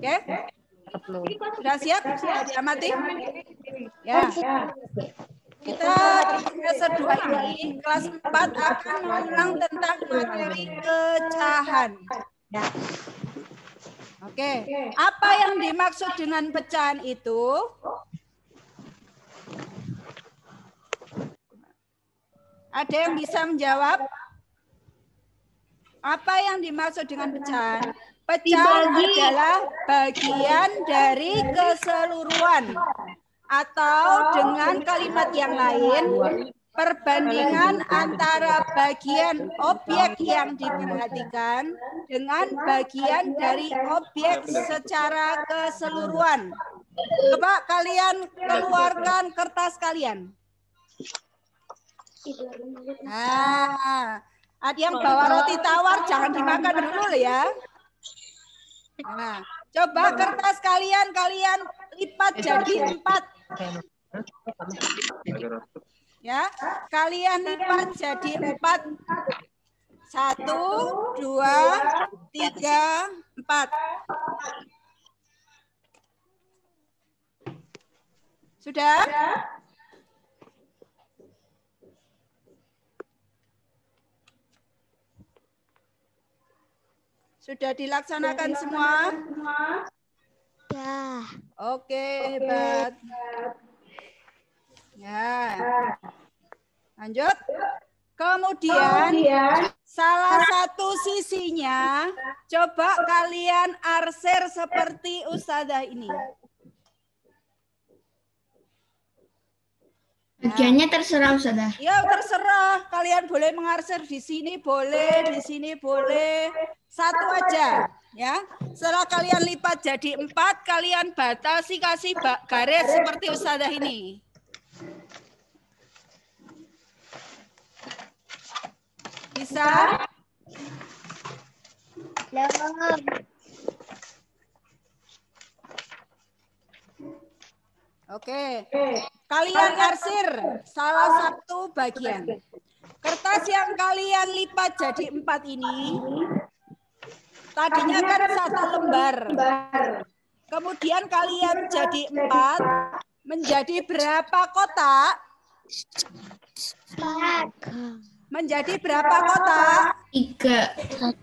Oke? Sudah siap? Sudah diamati? Ya. Kita di semester 2 ini, kelas 4 akan mengulang tentang materi pecahan. Oke. Apa yang dimaksud dengan pecahan itu? Ada yang bisa menjawab? Apa yang dimaksud dengan pecahan? Pecahan adalah bagian dari keseluruhan. Atau dengan kalimat yang lain, perbandingan antara bagian objek yang diperhatikan dengan bagian dari objek secara keseluruhan. Coba kalian keluarkan kertas kalian. Nah, ada yang bawa roti tawar jangan dimakan dulu ya. Nah, coba kertas kalian lipat jadi 4. Ya, kalian lipat jadi 4. 1, 2, 3, 4. Sudah? Sudah dilaksanakan semua? Ya. Oke, hebat. Ya. Lanjut. Kemudian salah satu sisinya coba kalian arsir seperti Ustazah ini. Bagiannya terserah Ustazah. Ya, terserah. Kalian boleh mengarsir di sini boleh, di sini boleh. Satu aja, ya. Setelah kalian lipat jadi 4, kalian batasi kasih garis seperti Ustazah ini. Bisa? Oke. Kalian arsir salah satu bagian. Kertas yang kalian lipat jadi 4 ini tadinya kan 1 lembar. Kemudian kalian jadi 4 menjadi berapa kotak? Menjadi berapa kotak? 3.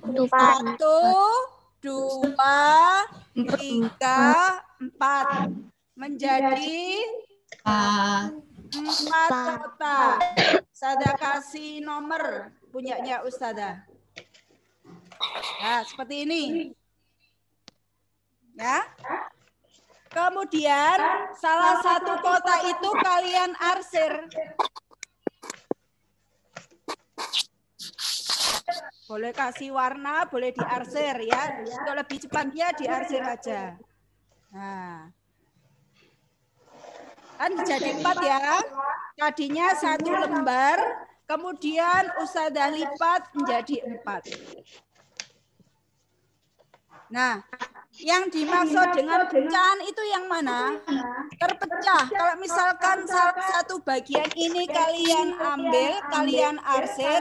1, 2, 3, 4. Menjadi 4 kotak. Ustazah kasih nomor punyanya Ustazah. Nah, seperti ini. Ya. Kemudian salah satu kotak itu kalian arsir. Boleh kasih warna, boleh diarsir ya. Untuk lebih cepat dia diarsir aja. Nah. Kan jadi 4 ya. Tadinya 1 lembar, kemudian Ustazah lipat menjadi 4. Nah, yang dimaksud dengan pecahan itu yang mana? Terpecah. Kalau misalkan salah satu bagian ini kalian ambil, kalian arsir,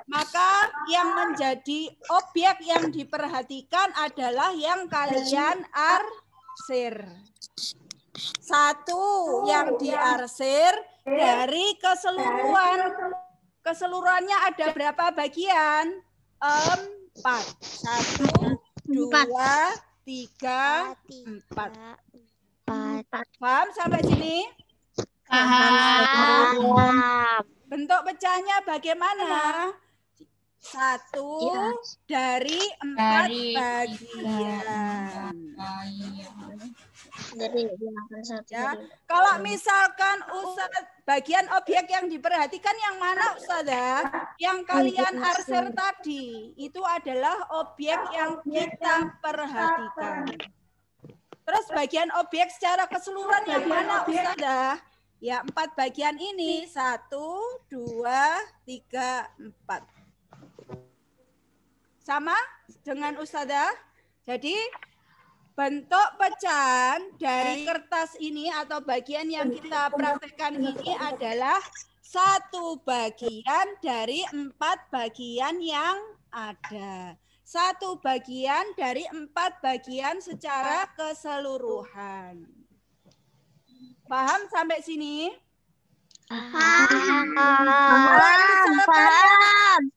maka yang menjadi objek yang diperhatikan adalah yang kalian arsir. 1 yang diarsir dari keseluruhan. Keseluruhannya ada berapa bagian? 4. 1, 2, 3, 4. Paham sampai sini? Paham. Bentuk pecahnya bagaimana? 1 dari 4 bagian. Ya. Kalau misalkan bagian objek yang diperhatikan yang mana Ustazah? Yang kalian arsir tadi itu adalah objek yang kita perhatikan. Terus bagian objek secara keseluruhan yang mana Ustazah? Ya 4 bagian ini. 1, 2, 3, 4. Sama dengan Ustazah? Jadi bentuk pecahan dari kertas ini atau bagian yang kita praktekkan ini adalah 1 bagian dari 4 bagian yang ada. satu bagian dari 4 bagian secara keseluruhan. Paham sampai sini? Paham.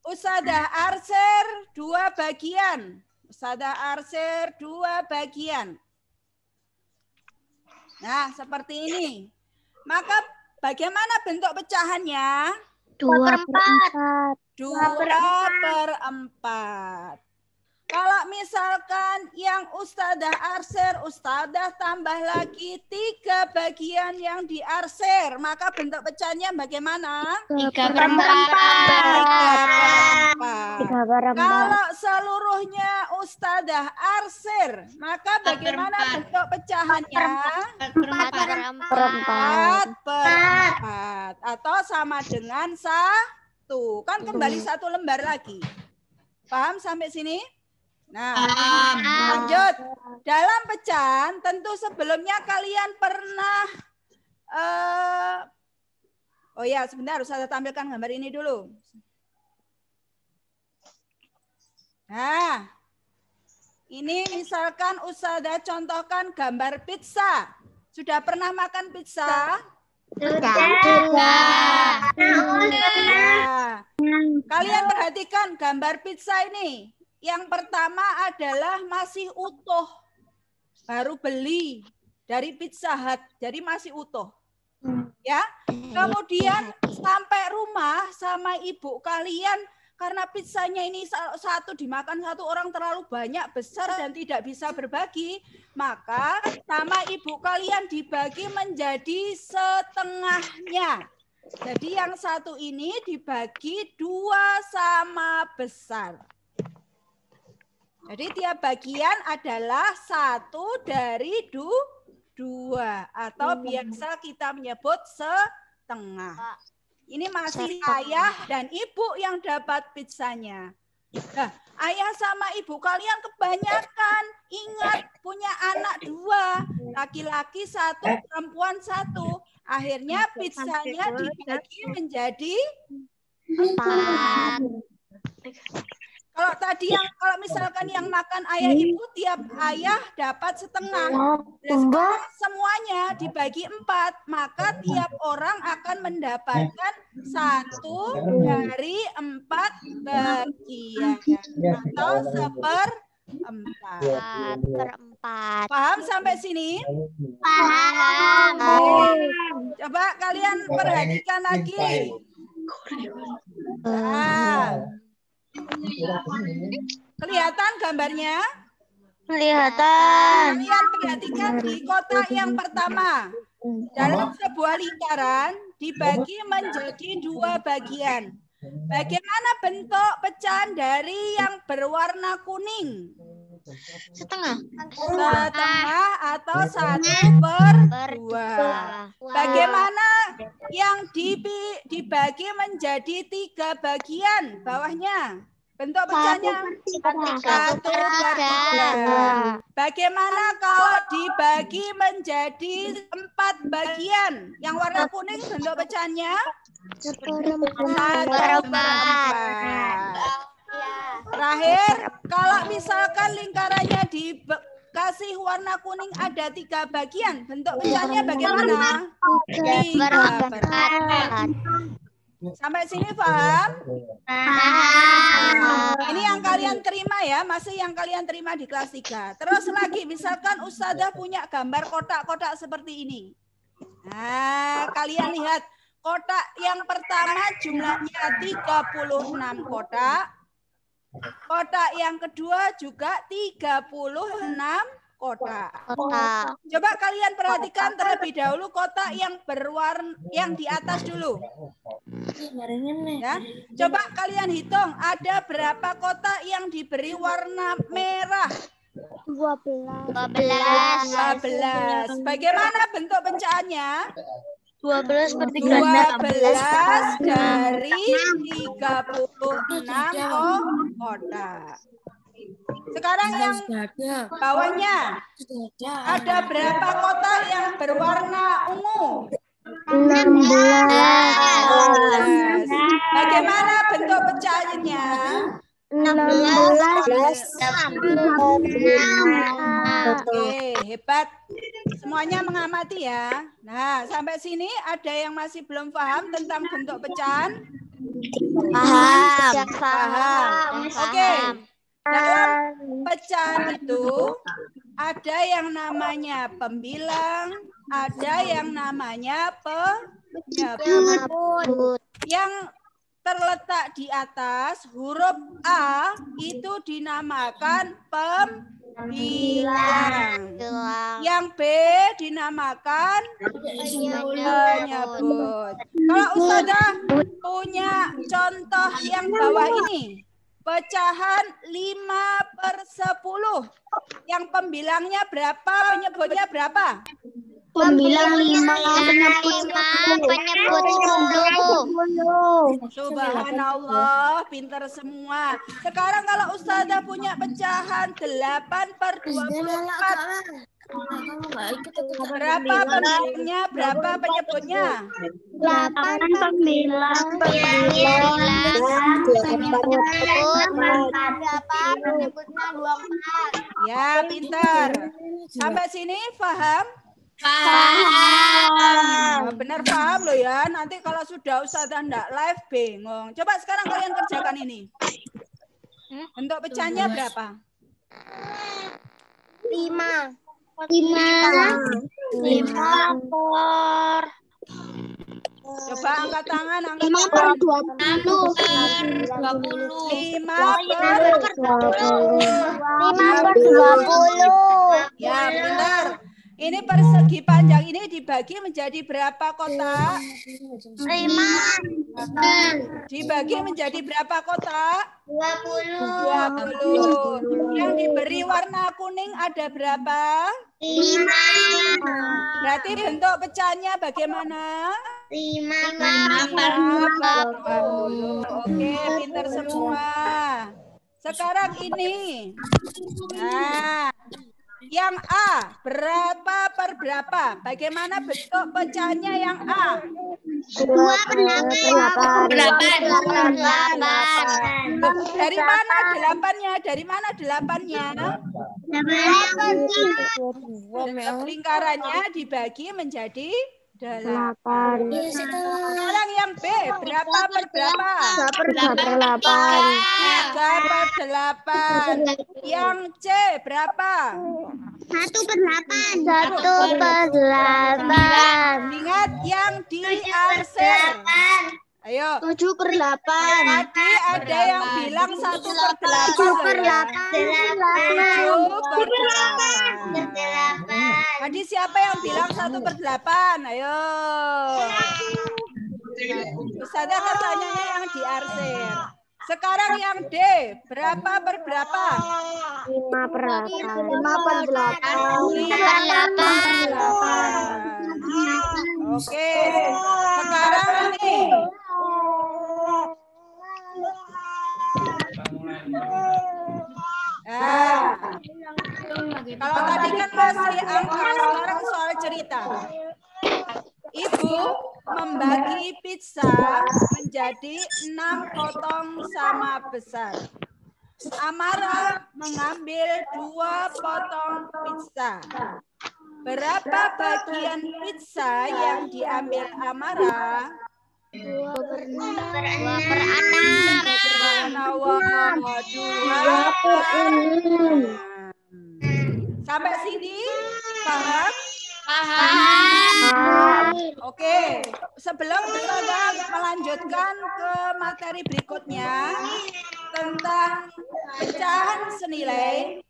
Ustadzah Arser 2 bagian. Ustadzah Arser 2 bagian. Nah, seperti ini. Maka bagaimana bentuk pecahannya? 2/4. 2/4. Kalau misalkan yang Ustadzah Arser, Ustadzah tambah lagi 3 bagian yang diarser, maka bentuk pecahnya bagaimana? 3/4. 3/4. Kalau seluruhnya Ustadzah arser, maka bagaimana bentuk pecahannya? 4/4. Atau sama dengan 1. Kan kembali 1 lembar lagi. Paham sampai sini? Nah, lanjut. Dalam pecahan, tentu sebelumnya kalian pernah oh ya, sebentar, saya tampilkan gambar ini dulu. Nah, ini misalkan Ustazah contohkan gambar pizza. Sudah pernah makan pizza? Sudah. Nah, kalian perhatikan gambar pizza ini. Yang pertama adalah masih utuh. Baru beli dari Pizza Hut. Jadi masih utuh. Ya. Kemudian sampai rumah sama ibu kalian, karena pizzanya ini satu dimakan satu orang terlalu banyak, besar dan tidak bisa berbagi, maka sama ibu kalian dibagi menjadi setengahnya. Jadi yang satu ini dibagi 2 sama besar. Jadi tiap bagian adalah 1 dari 2 atau biasa kita menyebut setengah. Ini masih ayah dan ibu yang dapat pizzanya. Nah, ayah sama ibu kalian kebanyakan ingat punya anak 2, laki-laki 1, perempuan 1. Akhirnya pizzanya dibagi menjadi 4. Kalau misalkan yang makan ayah ibu, tiap ayah dapat setengah. Sekarang semuanya dibagi 4, maka tiap orang akan mendapatkan 1 dari 4 bagian atau 1/4. Paham sampai sini? Paham. Coba kalian perhatikan lagi. Nah. Kelihatan gambarnya? Kelihatan. Kalian perhatikan di kotak yang pertama. Dalam sebuah lingkaran dibagi menjadi 2 bagian. Bagaimana bentuk pecahan dari yang berwarna kuning? Setengah. Setengah atau 1/2. Bagaimana yang dibagi menjadi 3 bagian bawahnya? Bentuk pecahnya 1/3. Bagaimana kalau dibagi menjadi 4 bagian? Yang warna kuning bentuk pecahnya 1/4. Terakhir, kalau misalkan lingkarannya dikasih warna kuning ada 3 bagian, bentuk pecahnya bagaimana? 3/4. Sampai sini paham? Ini yang kalian terima ya, masih yang kalian terima di kelas 3. Terus lagi, misalkan Ustazah punya gambar kotak-kotak seperti ini. Nah, kalian lihat kotak yang pertama jumlahnya 36 kotak. Kotak yang kedua juga 36 kotak. Coba kalian perhatikan terlebih dahulu kotak yang berwarna yang di atas dulu. Ya. Coba kalian hitung ada berapa kotak yang diberi warna merah? 12. Bagaimana bentuk pecahannya? 12 dari 36 kotak. Sekarang yang bawahnya ada berapa kotak yang berwarna ungu? 16. Bagaimana bentuk pecahannya? Oke, hebat. Semuanya mengamati ya. Nah, sampai sini ada yang masih belum paham tentang bentuk pecahan? Paham. Oke. Dalam pecahan itu ada yang namanya pembilang, ada yang namanya penyebut. Yang terletak di atas huruf A itu dinamakan pembilang. Yang B dinamakan penyebut. Kalau Ustazah punya contoh yang bawah ini, pecahan 5/10. Yang pembilangnya berapa, penyebutnya berapa? Pembilang 5, penyebut 10. Subhanallah, pintar semua. Sekarang kalau Ustazah punya pecahan 8/24. Berapa pembilangnya, berapa penyebutnya? 8 pembilang, penyebutnya 24. Ya, pintar. Sampai sini paham? Paham. Benar paham loh ya. Nanti kalau sudah Ustazah enggak live bingung. Coba sekarang kalian kerjakan ini. Bentuk pecahnya berapa? 5. Coba angkat tangan, angkat 5 tangan. 5/20. Ya, benar. Ini persegi panjang ini dibagi menjadi berapa kotak? 5. Dibagi menjadi berapa kotak? 20. 20. Yang diberi warna kuning ada berapa? 5. Berarti bentuk pecahnya bagaimana? 5/20. Oke, pintar semua. Sekarang ini. Nah, yang A berapa per berapa? Bagaimana bentuk pecahnya yang A? 2/8. Dari mana delapannya? Dari mana delapannya? Lingkarannya dibagi menjadi 8. Sekarang yang B berapa per berapa? 3/8. Yang C berapa? 1/8. Ingat yang diarsir. Ayo. 7/8. Tadi ada yang bilang 1/8. 7/8. Tadi siapa yang bilang 1/8? Ayo. Ustazah kan tanyanya yang diarsir. Sekarang yang D, berapa per berapa? 5/8. Oke. Sekarang ini. Nah, kalau tadi kan masih angka, sekarang soal cerita. Ibu membagi pizza menjadi 6 potong sama besar. Amara mengambil 2 potong pizza. Berapa bagian pizza yang diambil Amara? 2/6. Sampai sini paham? Paham. Oke, sebelum kita melanjutkan ke materi berikutnya tentang pecahan senilai,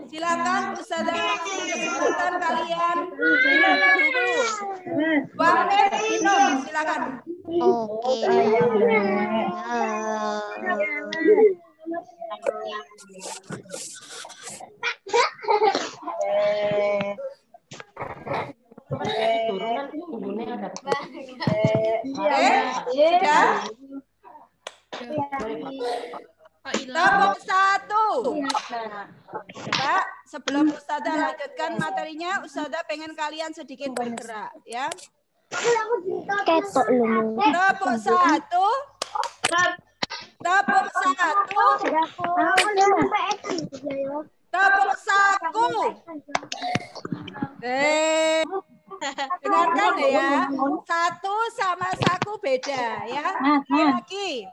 silakan Ustazah kasih kesempatan kalian minum dulu. 2 menit minum, silakan. Tepuk 1. Coba sebelum Ustazah lanjutkan materinya, Ustazah pengen kalian sedikit bergerak ya. Tepuk 1. Tepuk satu. Tepuk saku. Dengarkan ya. Satu sama saku beda ya. Lagi.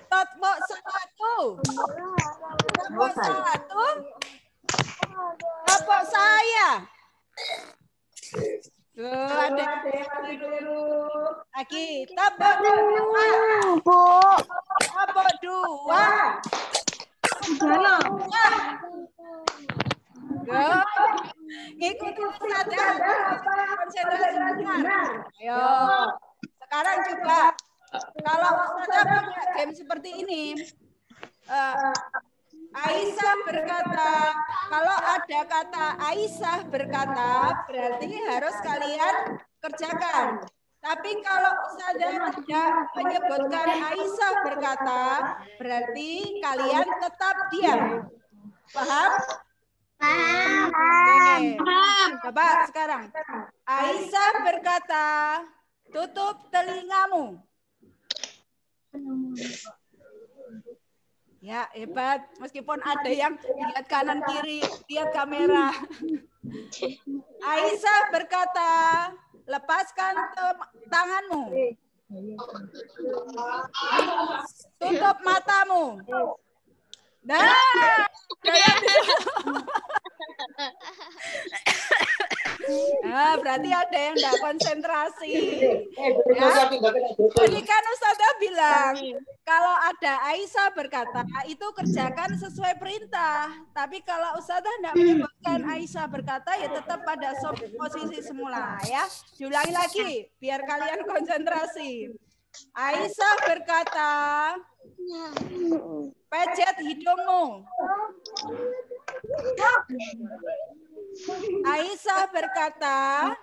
Tepuk satu. Tepuk satu. Tepuk saya. Ada lagi. Tepuk dua. Tepuk dua. Ikuti saja. Konsentrasi benar. Ayo. Sekarang coba. Kalau Ustazah punya game seperti ini. Aisyah berkata, kalau ada kata Aisyah berkata, berarti harus kalian kerjakan. Tapi kalau Ustazah tidak menyebutkan Aisyah berkata, berarti kalian tetap diam. Paham? Paham. Coba sekarang. Aisyah berkata, tutup telingamu. Ya, hebat. Meskipun ada yang lihat kanan kiri, lihat kamera. Aisyah berkata, lepaskan tanganmu. Tutup matamu. Nah, berarti ada yang tidak konsentrasi. Ya. Jadi kan Ustazah bilang, kalau ada Aisyah berkata, itu kerjakan sesuai perintah. Tapi kalau Ustazah tidak menyebutkan Aisyah berkata, ya tetap pada posisi semula. Ya, diulangi lagi, biar kalian konsentrasi. Aisyah berkata, pejet hidungmu. Aisyah berkata,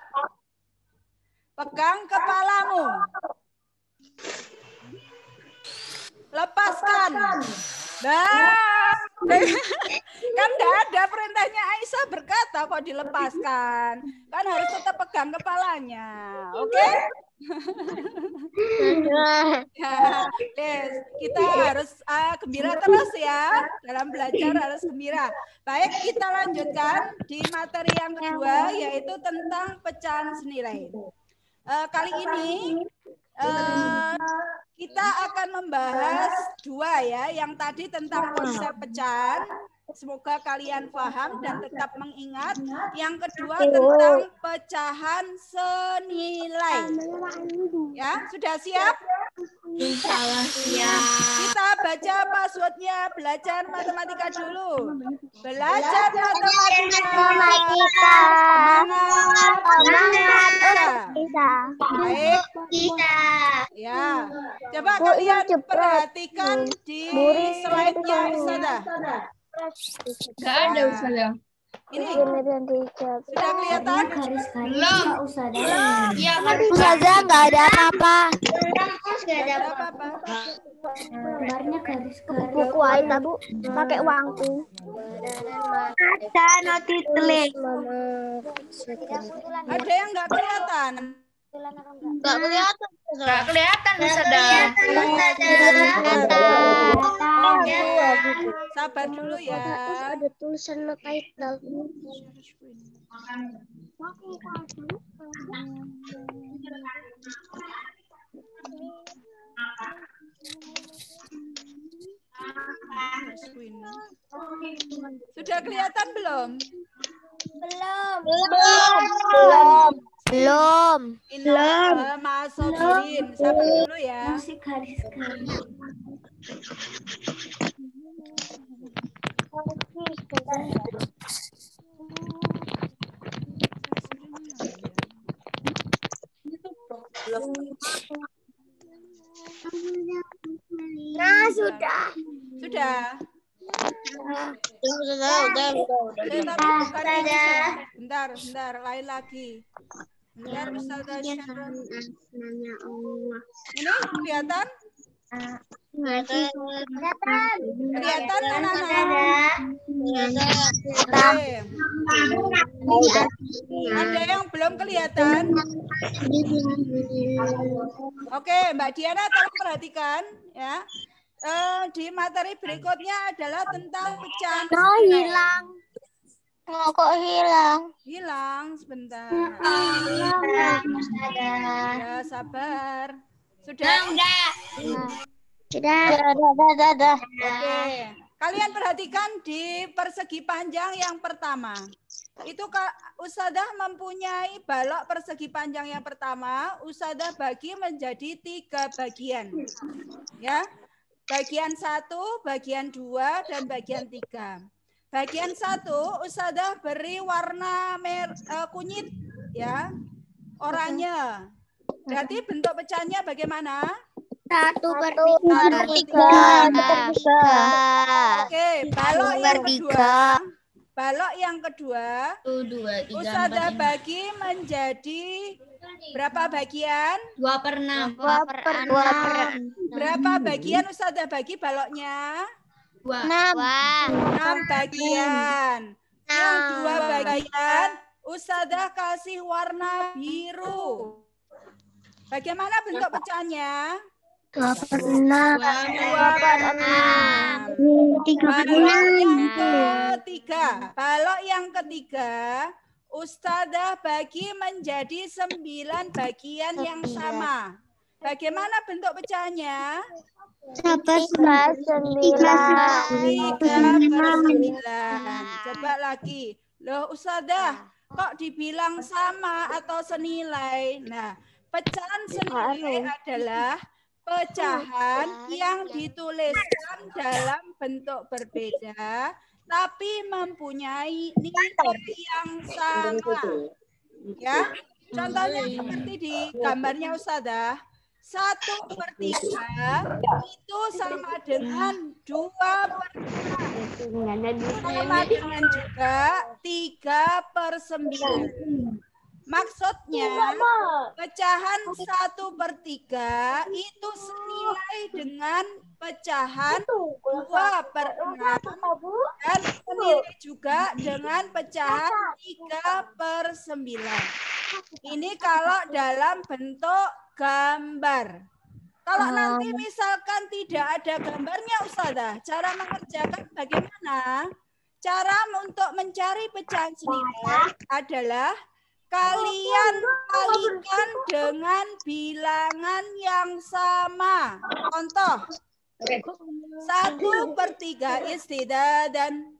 pegang kepalamu. Lepaskan. Nah, kan tidak ada perintahnya Aisyah berkata kok dilepaskan. Kan harus tetap pegang kepalanya. Oke? Ya, kita harus gembira terus ya. Dalam belajar harus gembira. Baik, kita lanjutkan di materi yang kedua, yaitu tentang pecahan senilai. Kali ini kita akan membahas dua ya. Yang tadi tentang konsep pecahan. Semoga kalian paham dan tetap mengingat. Yang kedua tentang pecahan senilai. Ya, sudah siap? Insyaallah siap. Kita baca passwordnya. Belajar matematika dulu. Belajar matematika. Semangat. Baik. Ya. Coba kalian perhatikan di slide-nya Ustazah. Gak ada Ustazah. Ini sudah kelihatan? Belum. Iya, Ustazah nggak ada apa-apa. Nggak ada apa-apa. Gambarnya garis-garis. Buku Aita Bu, pakai uangku. Ada nanti tulis. Ada yang nggak kelihatan? Nggak kelihatan. Gak kelihatan Ustazah. Sabar dulu ya. Ada tulisan title. Sudah kelihatan belum? Belum. Masobirin. Sabar dulu ya. Masih garis-garis. Nah, sudah. Sudah. Udah. Bentar, lain lagi. Bentar, Ustazah Sharon. Ini kelihatan? Kelihatan anak-anak? Ada yang belum kelihatan? Oke, Mbak Diana tolong perhatikan ya. di materi berikutnya adalah tentang pecahan hilang. Oh, kok hilang? Hilang sebentar. Ya, sabar. Sudah? Sudah. Oke. Kalian perhatikan di persegi panjang yang pertama. Itu Ustadzah mempunyai balok persegi panjang yang pertama. Ustadzah bagi menjadi 3 bagian. Ya. Bagian 1, bagian 2, dan bagian 3. Bagian 1 Ustadzah beri warna kunyit ya. Oranye. Berarti bentuk pecahannya bagaimana? 1/3. Oke, balok yang kedua. Balok yang kedua. Ustadzah bagi menjadi berapa bagian? 2/6. Berapa bagian Ustadzah bagi baloknya? 6 bagian. Yang 2 bagian Ustadzah kasih warna biru. Bagaimana bentuk pecahannya? 2/6. Balok yang ketiga Ustadzah bagi menjadi 9 bagian yang sama. Bagaimana bentuk pecahannya? 3/9. Coba lagi. Loh Ustadzah, kok dibilang sama atau senilai? Nah, pecahan senilai adalah pecahan yang dituliskan dalam bentuk berbeda, tapi mempunyai nilai yang sama. Ya, contohnya seperti di gambarnya Ustadzah. 1/3 itu sama dengan 2/6. Sama dengan juga 3/9. Maksudnya pecahan 1/3 itu senilai dengan pecahan 2/6 dan senilai juga dengan pecahan 3/9. Ini kalau dalam bentuk gambar. Kalau nanti misalkan tidak ada gambarnya Ustadzah, cara mengerjakan bagaimana? Cara untuk mencari pecahan senilai adalah kalian kalikan dengan bilangan yang sama. Contoh, 1/3 istidadan.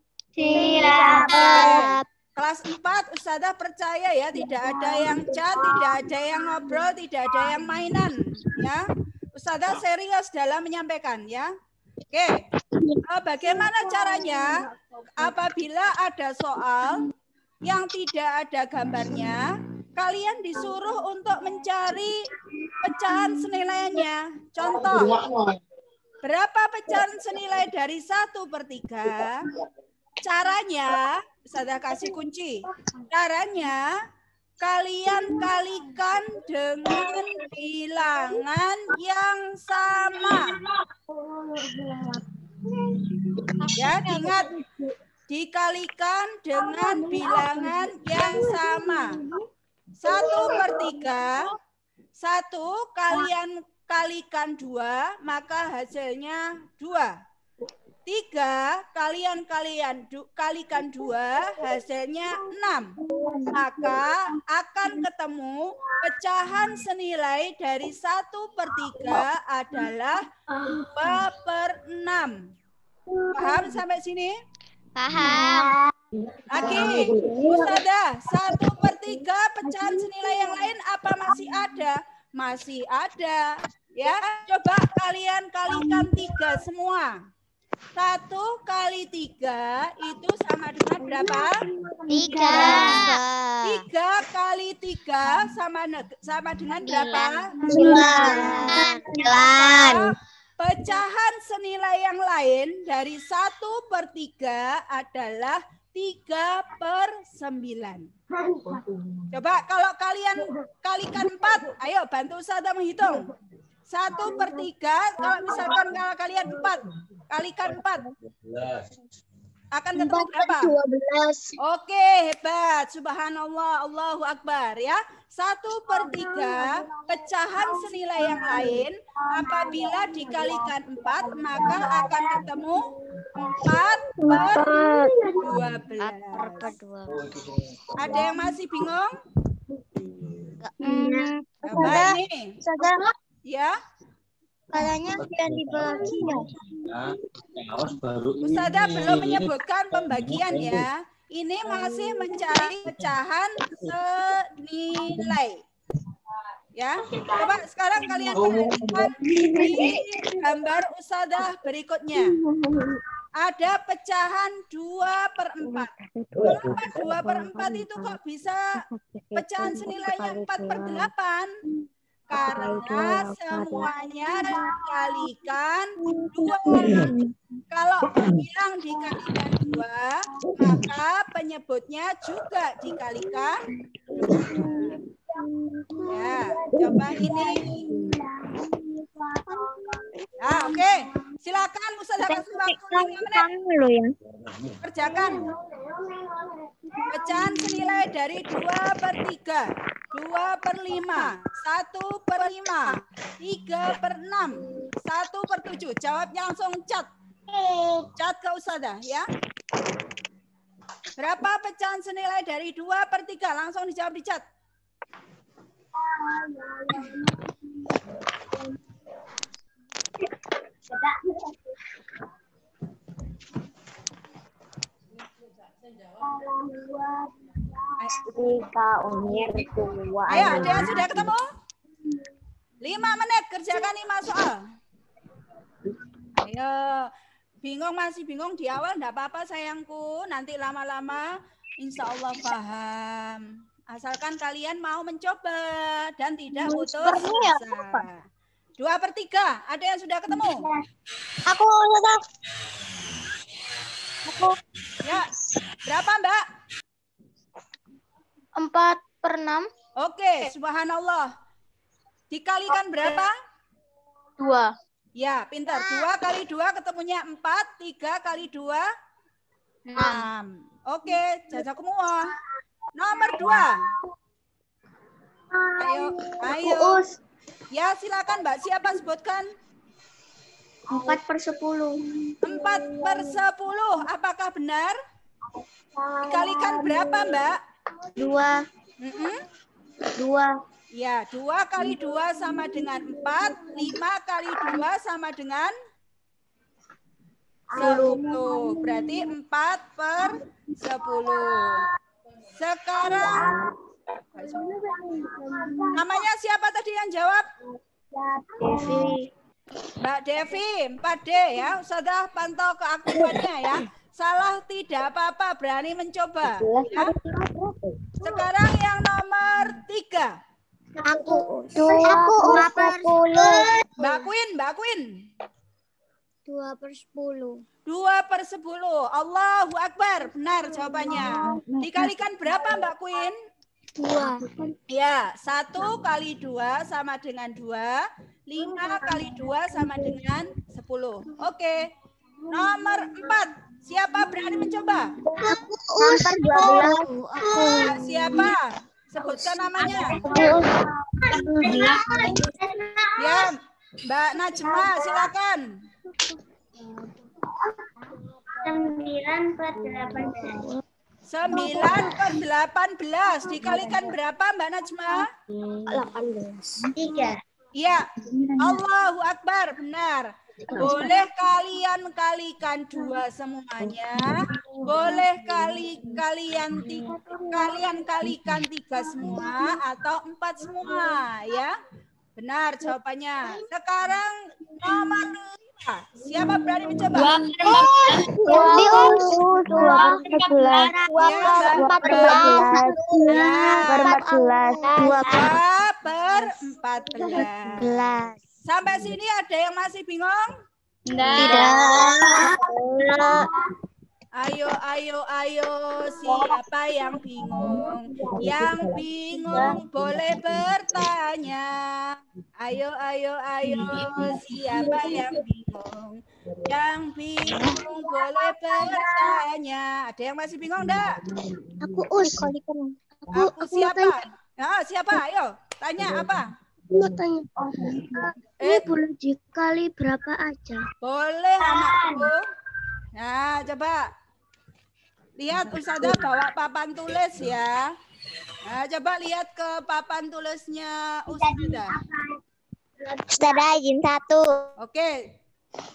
Kelas 4 Ustadzah percaya ya, tidak ada yang chat, tidak ada yang ngobrol, tidak ada yang mainan ya. Ustadzah serius dalam menyampaikan ya. Oke. Bagaimana caranya? Apabila ada soal yang tidak ada gambarnya, kalian disuruh untuk mencari pecahan senilainya. Contoh, berapa pecahan senilai dari 1/3? Caranya, Ustadzah kasih kunci. Caranya, kalian kalikan dengan bilangan yang sama. Ya, ingat. Dikalikan dengan bilangan yang sama. 1/3. 1 kalian kalikan 2, maka hasilnya 2. 3 kalikan 2, hasilnya 6. Maka akan ketemu pecahan senilai dari 1/3 adalah 2/6. Paham sampai sini? Paham. Lagi, Ustadzah, 1/3 pecahan senilai yang lain apa masih ada? Masih ada. Ya, coba kalian kalikan 3 semua. 1 kali 3 itu sama dengan berapa? 3. 3 kali 3 sama dengan berapa? 9. Pecahan senilai yang lain dari 1/3 adalah 3/9. Coba kalau kalian kalikan 4, ayo bantu Ustadzah menghitung. 1/3, kalau misalkan kalau kalian 4, kalikan 4. Akan ketemu berapa? 12. Oke, hebat. Subhanallah, Allahu Akbar ya. 1/3 pecahan senilai yang lain apabila dikalikan 4 maka akan ketemu 4/12. Ada yang masih bingung? Apa ini? Ya. Katanya yang dibagi ya. Ustazah belum menyebutkan pembagian ya. Ini masih mencari pecahan senilai. Ya, coba sekarang kalian perhatikan di gambar Ustazah berikutnya. Ada pecahan 2/4. Kenapa 2/4 itu kok bisa pecahan senilainya 4/8? Karena semuanya dikalikan 2. Kalau bilang dikalikan 2, maka penyebutnya juga dikalikan 2. Ya, coba ini. Nah, oke. Silakan Ustazah kasih waktu 5 menit. Kerjakan. Pecahan senilai dari 2/3, 2/5, 1/5, 3/6, 1/7. Jawabnya langsung cat. Cat ke Ustazah ya. Berapa pecahan senilai dari 2/3? Langsung dijawab di cat. Ayo, ada yang sudah ketemu? 5 menit, kerjakan 5 soal. Ayo, masih bingung di awal, enggak apa-apa sayangku. Nanti lama-lama insya Allah paham. Asalkan kalian mau mencoba dan tidak putus asa. 2/3, ada yang sudah ketemu? Aku sudah. Ya, berapa Mbak? 4/6. Oke, subhanallah. Dikalikan berapa? 2. Ya, pintar. 2 kali 2 ketemunya 4, 3 kali 2, 6. Oke, jajak semua. Nomor 2. Ayo. Ya, silakan Mbak. Siapa sebutkan? 4/10. 4/10. Apakah benar? Dikalikan berapa, Mbak? 2. 2. Ya, 2 kali 2 sama dengan 4. 5 kali 2 sama dengan 10. Berarti 4/10. Sekarang namanya siapa tadi yang jawab? Devi. Mbak Devi, 4D ya. Ustazah pantau keaktifannya ya. Salah tidak apa-apa, berani mencoba. Ya. Sekarang yang nomor 3. Aku 2/10. Mbak Queen. 2/10. 2/10. Allahu Akbar. Benar jawabannya. Dikalikan berapa Mbak Queen? 2. Ya, 1 kali 2 sama dengan 2. 5 kali 2 sama dengan 10. Oke. Nomor 4. Siapa berani mencoba? Nomor 12. Siapa? Sebutkan namanya. Ya, Mbak Najma, silakan. 9/18. 9/18. Dikalikan berapa Mbak Najma? 18. 3. Iya. Allahu Akbar. Benar. Boleh kalian kalikan 2 semuanya. Boleh kalian kalikan 3 semua atau 4 semua ya. Benar jawabannya. Sekarang nomor 5. Siapa berani mencoba? 2/14. Sampai sini ada yang masih bingung? Tidak. Ayo. Siapa yang bingung? Yang bingung boleh bertanya. Ayo, siapa yang bingung? Yang bingung boleh bertanya. Ada yang masih bingung enggak? Aku Us. Aku siapa? Ya, siapa? Ayo, tanya apa? Mau tanya. Ini boleh dikali berapa aja? Boleh, anakku. Nah, coba. Lihat Ustazah bawa papan tulis ya. Nah, coba lihat ke papan tulisnya Ustazah. Ustazah izin 1. Oke.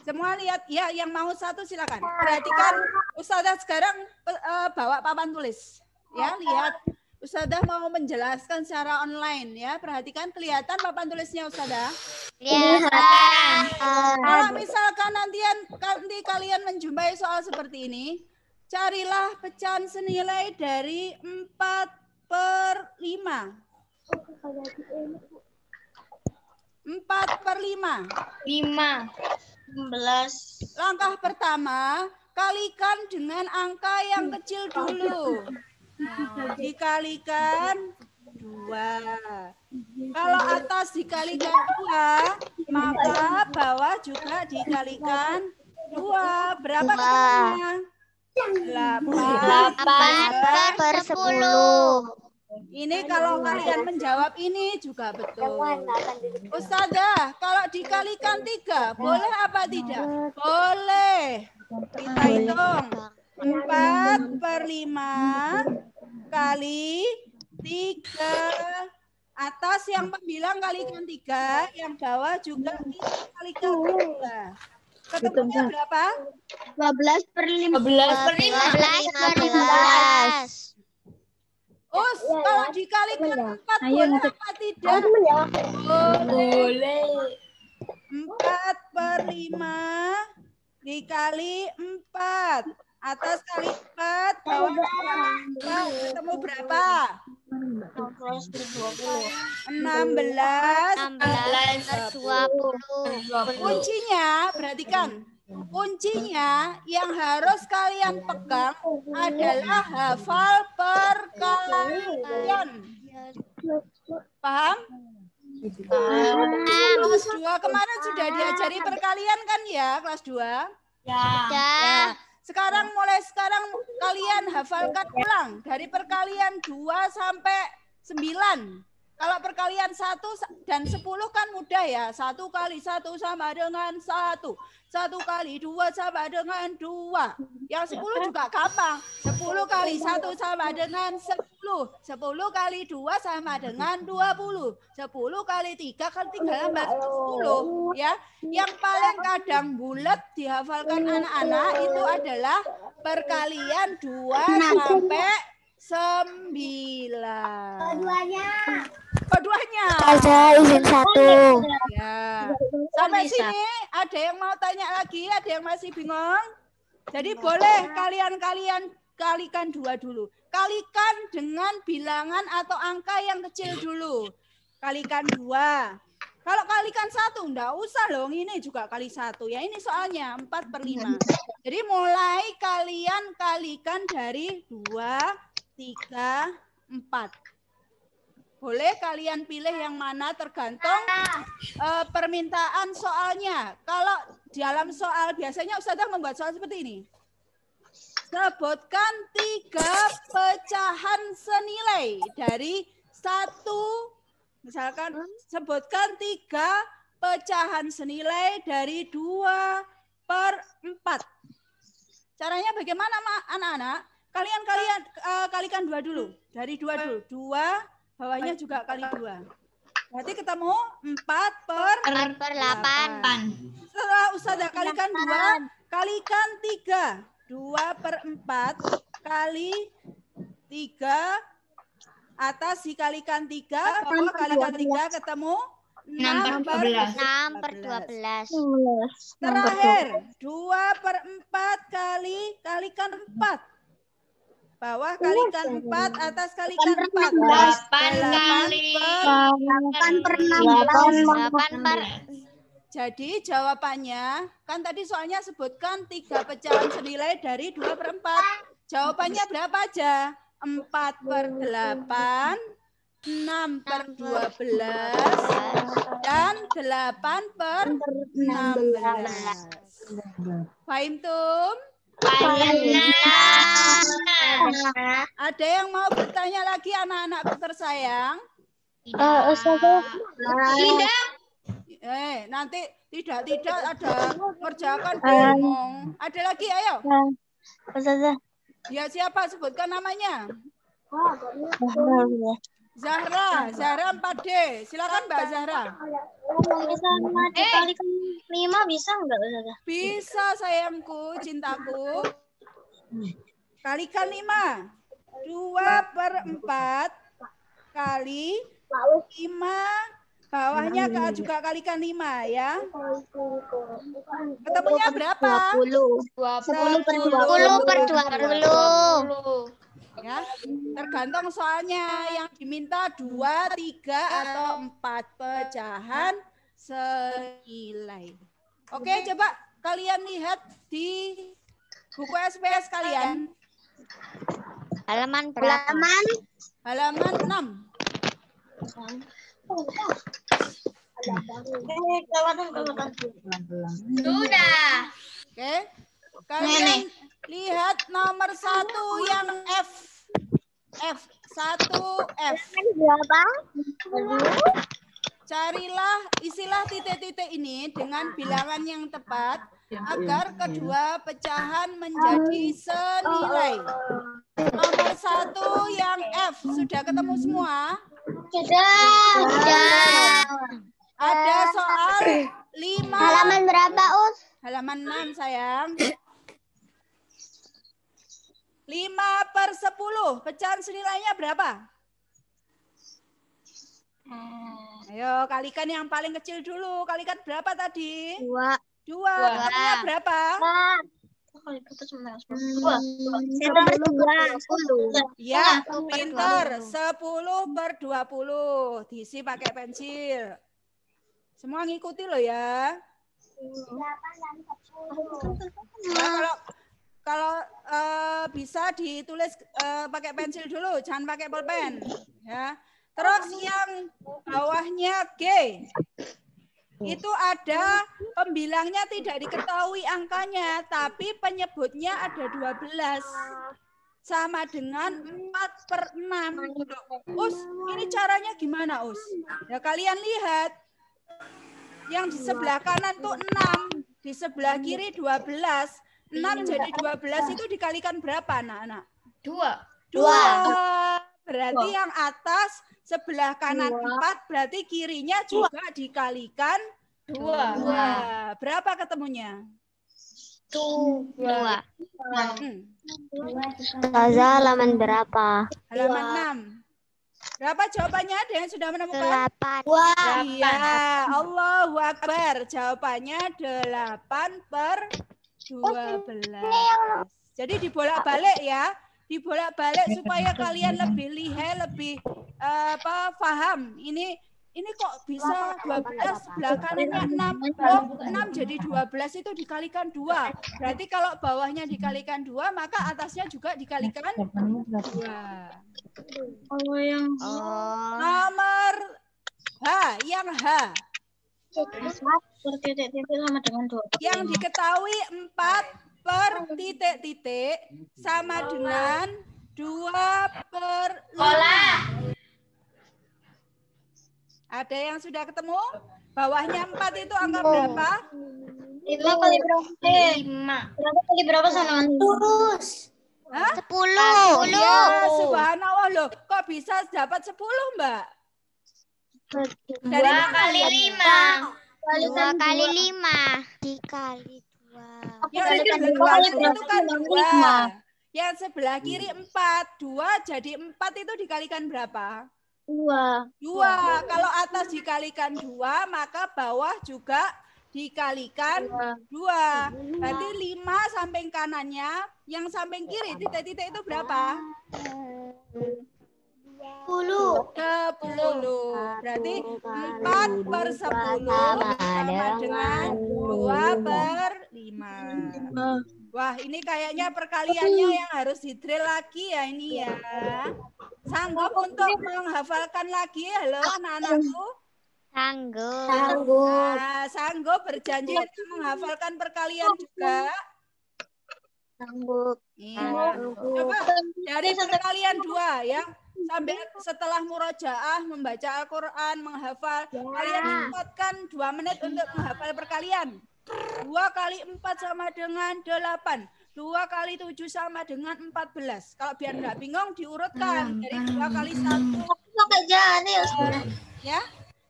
Semua lihat ya, yang mau 1 silakan. Perhatikan Ustazah sekarang bawa papan tulis. Ya, lihat. Ustazah mau menjelaskan secara online ya. Perhatikan kelihatan papan tulisnya Ustazah. Kelihatan. Kalau misalkan nanti kalian menjumpai soal seperti ini, carilah pecahan senilai dari 4/5. 4/5. 5. 16. Langkah pertama, kalikan dengan angka yang kecil dulu. Nah, dikalikan 2. Kalau atas dikalikan 2, maka bawah juga dikalikan 2. Berapa ketemunya? 8/10. Ini kalau kalian menjawab ini juga betul. Ustazah, kalau dikalikan 3, boleh apa tidak? Boleh. Kita hitung. 4/5 kali 3. Atas yang bilang kalikan 3, yang bawah juga kita kalikan 3. Ketemunya berapa? 12/15. Us, kalau dikalikan 4 boleh apa tidak? Boleh. 4/5 dikali 4. Atas kali 4, bawah kali 4. Ketemu berapa? 16/20. Kuncinya, perhatikan. Kuncinya yang harus kalian pegang adalah hafal perkalian. Paham? Kelas 2 kemarin sudah diajari perkalian kan ya, kelas 2? Ya. Mulai sekarang kalian hafalkan ulang dari perkalian 2 sampai 9. Kalau perkalian 1 dan 10 kan mudah ya. 1 kali 1 sama dengan 1. 1 kali 2 sama dengan 2. Yang 10 juga gampang. 10 kali 1 sama dengan 10. 10 kali 2 sama dengan 20. 10 kali 3 kan 3 tambah 10. Ya. Yang paling kadang bulat dihafalkan anak-anak itu adalah perkalian 2 sampai 9. Keduanya. Ustazah izin 1. Ya. Sampai sini ada yang mau tanya lagi? Ada yang masih bingung? Jadi boleh kalian kalikan 2 dulu. Kalikan dengan bilangan atau angka yang kecil dulu. Kalikan 2. Kalau kalikan 1 enggak usah loh. Ini juga kali 1 ya. Ini soalnya 4/5. Jadi mulai kalian kalikan dari 2, 3, 4. Boleh kalian pilih yang mana tergantung permintaan soalnya. Kalau dalam soal biasanya Ustazah membuat soal seperti ini. Sebutkan 3 pecahan senilai dari 1. Misalkan sebutkan 3 pecahan senilai dari 2/4. Caranya bagaimana anak-anak? Kalian kalikan 2 dulu. Dari 2 dulu. 2 bawahnya juga kali 2. Berarti ketemu 4/8. Setelah Ustazah kalikan 2, kalikan 3. 2/4 kali 3. Atas dikalikan 3, bawah kalikan 3 ketemu 6/12. Terakhir, 2/4 kalikan 4. Bawah kalikan 4, atas kalikan 4. 8/6. Jadi jawabannya, kan tadi soalnya sebutkan 3 pecahan senilai dari 2/4. Jawabannya berapa aja? 4/8 6 per 12 dan 8 per 16. Fahimtum? Ada yang mau bertanya lagi anak-anakku tersayang? Nanti tidak ada kerjakan bingung. Ada lagi, ayo. Ya, siapa? Sebutkan namanya. Zahra 4D. Silakan Mbak Zahra. Dikalikan 5 bisa enggak, Ustazah? Bisa, sayangku, cintaku. Kalikan 5. 2 per 4 kali 5. Bawahnya juga kalikan 5 ya. Ketemunya berapa? 10 per 20. Ya, tergantung soalnya yang diminta 2, 3 atau 4 pecahan senilai. Oke, coba kalian lihat di buku SPS kalian. Halaman berapa? Halaman 6. Sudah. Oke. Kalian lihat nomor 1 yang F. F1F. Berapa? Carilah, isilah titik-titik ini dengan bilangan yang tepat agar kedua pecahan menjadi senilai. Nomor 1 yang F sudah ketemu semua? Sudah. Ada soal 5. Halaman berapa, Us? Halaman 6, sayang. 5 per 10. Pecahan senilainya berapa? Ayo, kalikan yang paling kecil dulu. Kalikan berapa tadi? 2. 2. Ketemunya berapa? Ya, pinter. 10 per 20. Diisi pakai pensil. Semua ngikuti loh ya. Nah, kalau bisa ditulis pakai pensil dulu, jangan pakai pulpen. Ya. Terus yang bawahnya G. Itu ada pembilangnya tidak diketahui angkanya, tapi penyebutnya ada 12. Sama dengan 4 per 6. Us, ini caranya gimana, Us? Ya kalian lihat. Yang di sebelah kanan tuh 6, di sebelah kiri 12. 6 jadi 12 itu dikalikan berapa, anak-anak? 2. Berarti yang atas sebelah kanan 4, berarti kirinya juga dikalikan 2. Berapa ketemunya? 2. Halaman berapa? Halaman 6. Berapa jawabannya? Ada yang sudah menemukan? 8. Iya, Allahu Akbar. Jawabannya 8 per 12. Jadi dibolak-balik ya. Dibolak-balik supaya kalian lebih lihai, lebih paham. Ini kok bisa 12, sebelah kanannya 6. Oh, 6 jadi 12 itu dikalikan 2. Berarti kalau bawahnya dikalikan 2, maka atasnya juga dikalikan 2. Nomor H, yang H. Yang diketahui 4 per titik-titik sama dengan 2 per 5. Ada yang sudah ketemu? Bawahnya 4 itu angka berapa? 5 kali berapa? 5. Berapa kali berapa sama? Terus. 10. Ya, subhanallah loh. Kok bisa dapat 10, Mbak? 2 kali 5. 2 kali 5 dikali 2. Yang sebelah kanan itu kan 2. Yang sebelah kiri 4. 2 jadi 4 itu dikalikan berapa? 2. Kalau atas dikalikan 2, maka bawah juga dikalikan 2. Berarti 5 samping kanannya, yang samping kiri titik-titik itu berapa? 10. Berarti 4 per 10 sama dengan 2 per 5. Wah, ini kayaknya perkaliannya yang harus di-drill lagi ya ini ya. Sanggup untuk menghafalkan lagi? Halo anak-anakku. Sanggup. Nah, sanggup berjanji untuk menghafalkan perkalian juga. Sanggup. Iya. Coba dari perkalian 2 ya. Sambil setelah murojaah, membaca Al-Quran, menghafal. Kalian sempatkan 2 menit untuk menghafal perkalian. 2 kali 4 sama dengan 8. 2 kali 7 sama dengan 14. Kalau biar nggak bingung diurutkan dari 2 kali 1. Pakai jari Ya.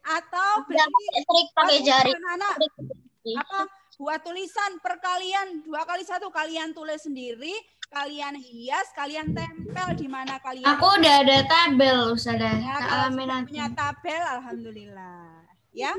Atau trik pakai jari. Anak-anak apa buat tulisan perkalian 2 kali 1 kalian tulis sendiri, kalian hias, kalian tempel di mana kalian. Aku udah ada tabel, Ustazah. Ya, kalau sudah punya tabel, alhamdulillah. Ya,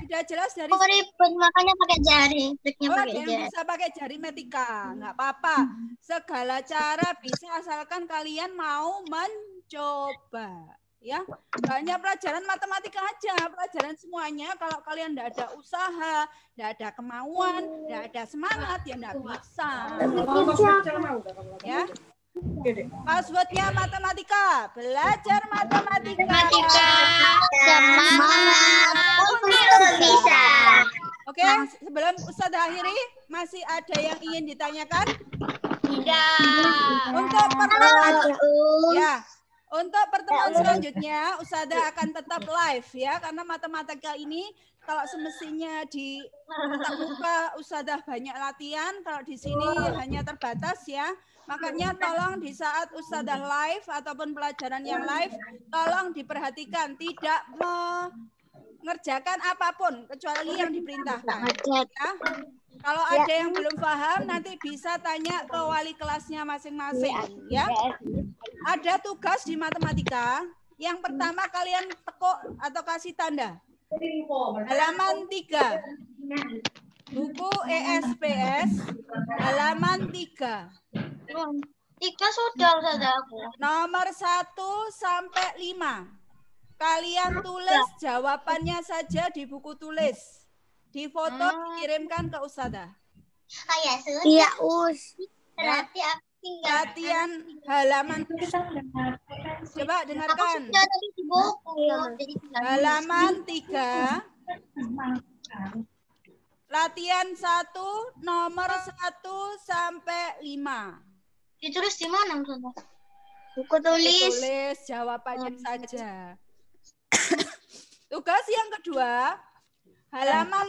sudah jelas dari. Oh, ribet, makanya pakai jari. Triknya pakai yang jari. bisa pakai jari metika, nggak apa-apa. Segala cara bisa asalkan kalian mau mencoba. Ya, banyak pelajaran matematika aja, pelajaran semuanya. Kalau kalian tidak ada usaha, tidak ada kemauan, tidak ada semangat, ya tidak bisa. Ya, passwordnya matematika, belajar matematika. Semangat untuk bisa. Oke, sebelum Ustazah akhiri, masih ada yang ingin ditanyakan? Tidak. Untuk pertemuan, ya. Untuk pertemuan selanjutnya, Ustazah akan tetap live ya, karena matematika ini kalau semestinya di tatap muka Ustazah banyak latihan, kalau di sini hanya terbatas ya. Makanya tolong di saat Ustazah live ataupun pelajaran yang live, tolong diperhatikan tidak mengerjakan apapun kecuali yang diperintahkan. Ya. Kalau ada yang belum paham, nanti bisa tanya ke wali kelasnya masing-masing ya. Ada tugas di matematika. Yang pertama kalian tekuk atau kasih tanda. Halaman 3. Buku ESPS halaman 3. 3 sudah aku. Nomor 1 sampai 5. Kalian tulis jawabannya saja di buku tulis. Di foto dikirimkan ke Ustazah. Oh ya, sudah. Iya, Us. Berarti aku tinggal. Latihan halaman. Coba dengarkan. Sudah tadi di buku. Jadi Halaman 3. Latihan 1 nomor 1 sampai 5. ditulis di mana, Ustazah? Buku tulis. Tulis jawabannya saja. Tugas yang kedua, halaman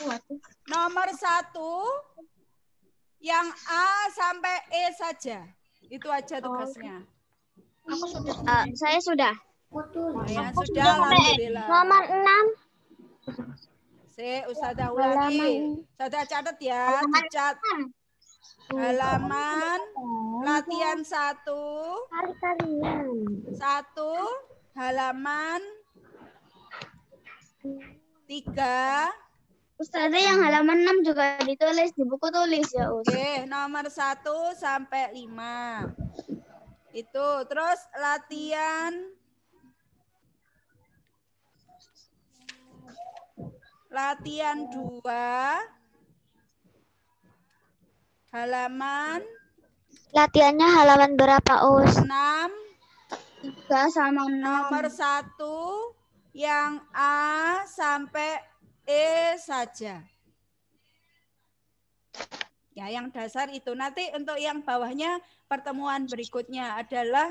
6. Nomor 1 yang A sampai E saja. Itu aja tugasnya. Aku sudah. Saya sudah. Ya, sudah, alhamdulillah. Nomor 6. Ustazah ulangi. Ustazah catat ya, dicat. Halaman latihan 1. Kali-kalian. 1 halaman 3. Ustazah yang halaman 6 juga ditulis di buku tulis ya, Us. Oke, nomor 1 sampai 5. Itu terus latihan latihan 2 halaman Latihannya halaman berapa, Us? 6. 3 sama 6. Nomor 1 yang A sampai E saja. Ya, yang dasar itu. Nanti untuk yang bawahnya pertemuan berikutnya adalah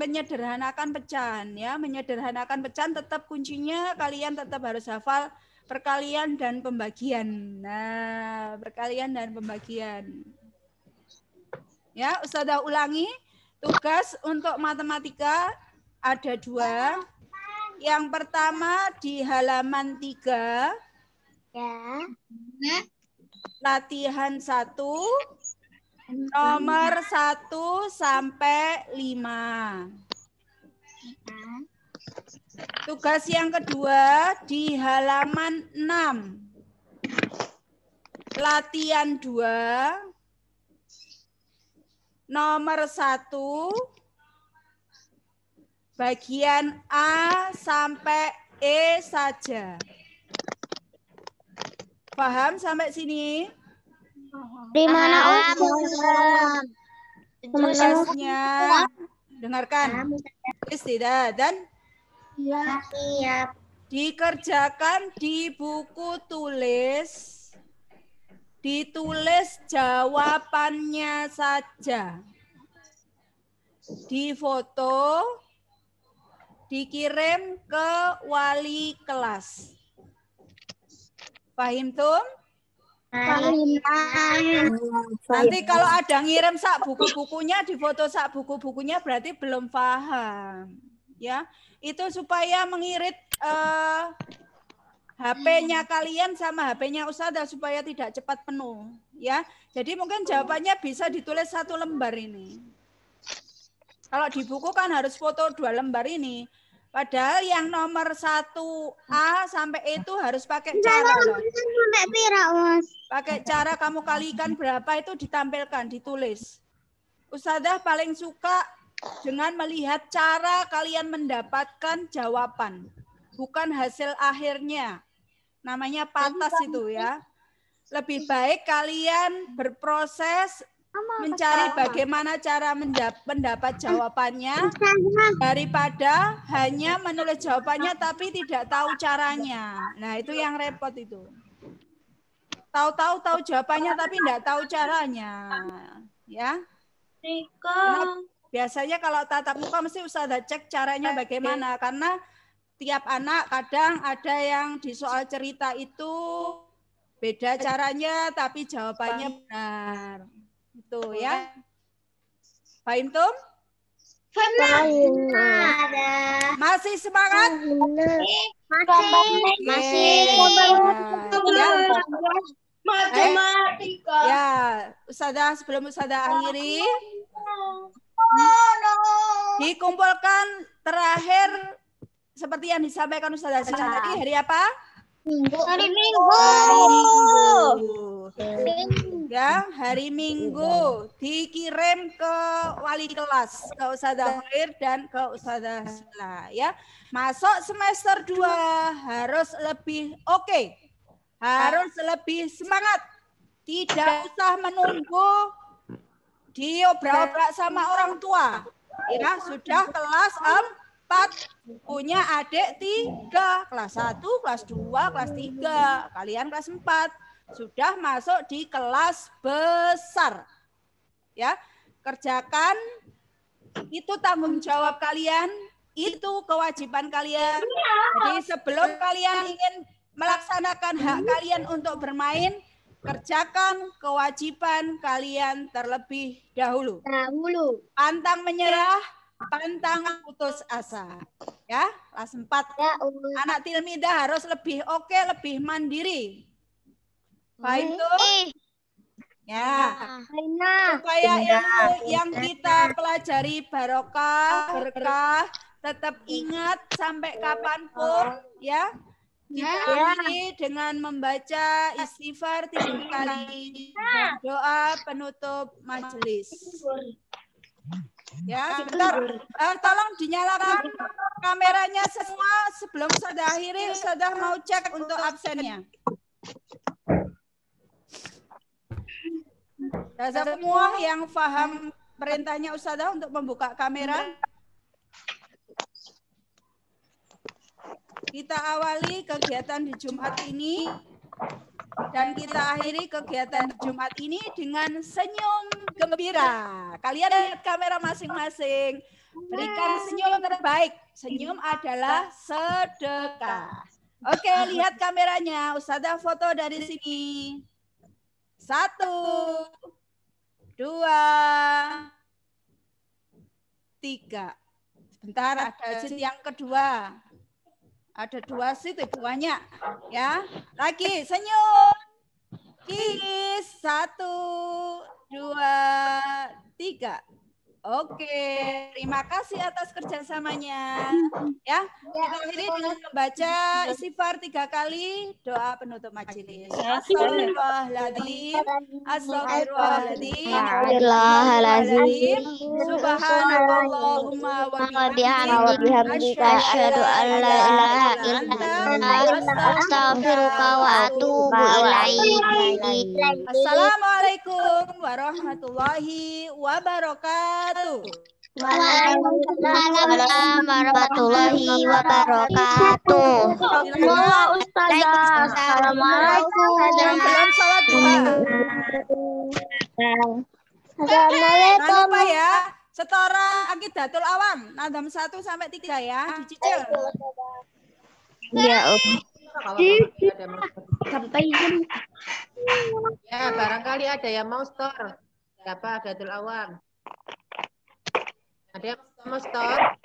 menyederhanakan pecahan ya. Menyederhanakan pecahan tetap kuncinya kalian tetap harus hafal perkalian dan pembagian. Nah, perkalian dan pembagian. Ya, Ustazah ulangi. Tugas untuk matematika ada 2. Yang pertama di halaman 3. Ya. Latihan 1. Nomor 1 sampai 5. Tugas yang kedua di halaman 6. Latihan 2. Nomor 1. Bagian A sampai E saja. Paham sampai sini? Di mana Ustaz? Tugasnya, dengarkan. Tidak dan Siap. dikerjakan di buku tulis, ditulis jawabannya saja, difoto, dikirim ke wali kelas. Paham tuh? Nanti kalau ada ngirim sak buku-bukunya, difoto sak buku-bukunya berarti belum paham. Ya, itu supaya mengirit HP-nya kalian sama HP-nya Ustazah supaya tidak cepat penuh. Ya, jadi mungkin jawabannya bisa ditulis 1 lembar ini. Kalau di buku kan harus foto 2 lembar ini. Padahal yang nomor 1A sampai E itu harus pakai cara. Pakai cara kamu kalikan berapa itu ditampilkan, ditulis. Ustazah paling suka dengan melihat cara kalian mendapatkan jawaban. Bukan hasil akhirnya. Namanya patas itu ya. Lebih baik kalian berproses mencari bagaimana cara mendapat jawabannya daripada hanya menulis jawabannya tapi tidak tahu caranya. Nah, itu yang repot itu. Tahu jawabannya tapi tidak tahu caranya. Ya. Karena biasanya kalau tatap muka mesti Ustazah cek caranya bagaimana karena tiap anak kadang ada yang di soal cerita itu beda caranya tapi jawabannya benar. Itu ya. Paham tuh? Masih semangat? Masih. Matematika. Ya, Ustazah sebelum Ustazah akhiri dikumpulkan terakhir seperti yang disampaikan Ustazah Sina tadi hari apa? Hari Minggu. Ya, hari Minggu dikirim ke wali kelas, ke Ustazah Khair dan ke Ustazah Sila ya. Masuk semester 2 harus lebih oke. Harus lebih semangat. Tidak usah menunggu diobrak-obrak sama orang tua. Ya, sudah kelas 4, punya adik 3, kelas 1, kelas 2, kelas 3, kalian kelas 4. Sudah masuk di kelas besar. Ya, kerjakan, itu tanggung jawab kalian, itu kewajiban kalian. Jadi sebelum kalian ingin melaksanakan hak kalian untuk bermain, kerjakan kewajiban kalian terlebih dahulu. Pantang menyerah, pantang putus asa. Ya, kelas 4. Anak tilmidah harus lebih oke, lebih mandiri. Paham tuh? Ya. Supaya ilmu yang kita pelajari barokah, berkah, tetap ingat sampai kapanpun, ya. Kita akhiri dengan membaca istighfar 3 kali dan doa penutup majelis. Ya, sebentar. Tolong dinyalakan kameranya semua sebelum Ustazah akhiri. Ustazah mau cek untuk absennya. Semua yang paham perintahnya Ustazah untuk membuka kamera. Kita awali kegiatan di Jumat ini dan kita akhiri kegiatan di Jumat ini dengan senyum gembira. Kalian lihat kamera masing-masing. Berikan senyum terbaik. Senyum adalah sedekah. Oke, lihat kameranya. Ustazah foto dari sini. 1, 2, 3. Sebentar, ada sheet yang kedua. Ada 2 sheet, banyak. Ya, lagi senyum. Kiss. 1, 2, 3. Oke, terima kasih atas kerjasamanya. Ya, kita akhiri dengan membaca istighfar 3 kali, doa penutup majelis. Astagfirullahaladzim, astagfirullahaladzim, astagfirullahaladzim, subhanakallahumma wa bihamdika, asyhadu an la ilaha illa anta, astaghfiruka wa atubu ilaik. Assalamualaikum warahmatullahi wabarakatuh. Waalaikumsalam warahmatullahi wabarakatuh. Ustazah. Assalamualaikum. Yang belum sholat duha. Jangan lupa ya, setoran Aqidatul Awam, nadam 1 sampai 3 ya, dicicil. Ya, Sampai jam. Ya, barangkali ada yang mau store. Siapa Aqidatul Awam? Ada yang mau store?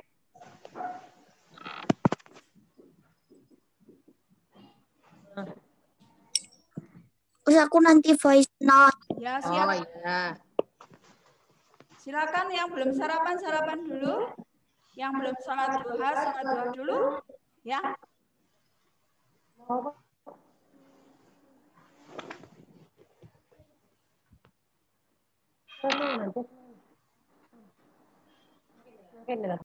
Terus aku nanti voice note. Ya, Oh siap. iya. Silakan yang belum sarapan dulu. Yang belum sholat duha dulu. Ya. Mungkin